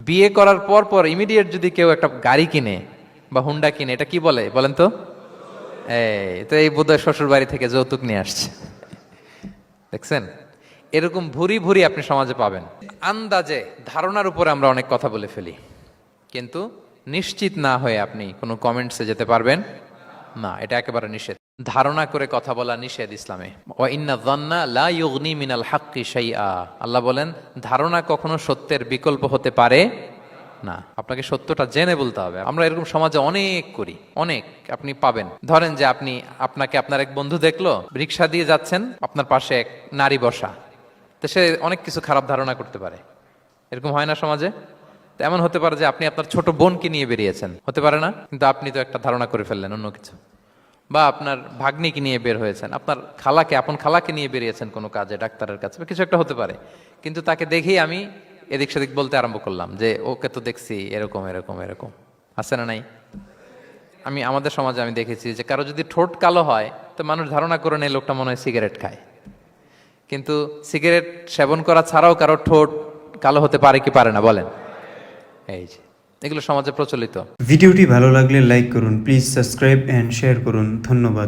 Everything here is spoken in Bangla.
বিয়ে করার পর পর ইমিডিয়েট যদি কেউ একটা গাড়ি কিনে বা হুন্ডা কিনে, এটা কি বলে বলেন তো? তো এই বোধহয় শ্বশুর বাড়ি থেকে যৌতুক নিয়ে আসছে। দেখছেন, এরকম ভুরি ভুরি আপনি সমাজে পাবেন। আন্দাজে ধারণার উপরে আমরা অনেক কথা বলে ফেলি, কিন্তু নিশ্চিত না হয়ে আপনি কোনো কমেন্টসে যেতে পারবেন না, এটা একেবারে নিষেধ। ধারণা করে কথা বলা নিষেধ ইসলামে। ওয়া ইন্না যান্না লা ইউগনি মিনাল হাক্কি শাইআ, আল্লাহ বলেন ধারণা কখনো সত্যের বিকল্প হতে পারে না। আপনাকে সত্যটা জেনে বলতে হবে। আমরা এরকম সমাজে অনেক করি, অনেক আপনি পাবেন। ধরেন যে আপনাকে আপনার এক বন্ধু দেখলো, রিক্সা দিয়ে যাচ্ছেন, আপনার পাশে এক নারী বসা, তো সে অনেক কিছু খারাপ ধারণা করতে পারে। এরকম হয় না সমাজে? তো এমন হতে পারে যে আপনি আপনার ছোট বোনকে নিয়ে বেরিয়েছেন, হতে পারে না? কিন্তু আপনি তো একটা ধারণা করে ফেললেন অন্য কিছু। বা আপনার ভাগ্নিকে নিয়ে বের হয়েছেন, আপনার আপন খালাকে নিয়ে বেরিয়েছেন কোনো কাজে, ডাক্তারের কাছে বা কিছু একটা হতে পারে। কিন্তু তাকে দেখেই আমি এদিক সেদিক বলতে আরম্ভ করলাম যে ওকে তো দেখছি এরকম এরকম এরকম। আছে না নাই? আমাদের সমাজে আমি দেখেছি যে কারো যদি ঠোঁট কালো হয়, তো মানুষ ধারণা করে নেয় লোকটা মনে হয় সিগারেট খায়। কিন্তু সিগারেট সেবন করা ছাড়াও কারো ঠোঁট কালো হতে পারে কি পারে না বলেন? এই যে এগুলো সমাজে প্রচলিত। ভিডিওটি ভালো লাগলে লাইক করুন, প্লিজ সাবস্ক্রাইব এন্ড শেয়ার করুন। ধন্যবাদ।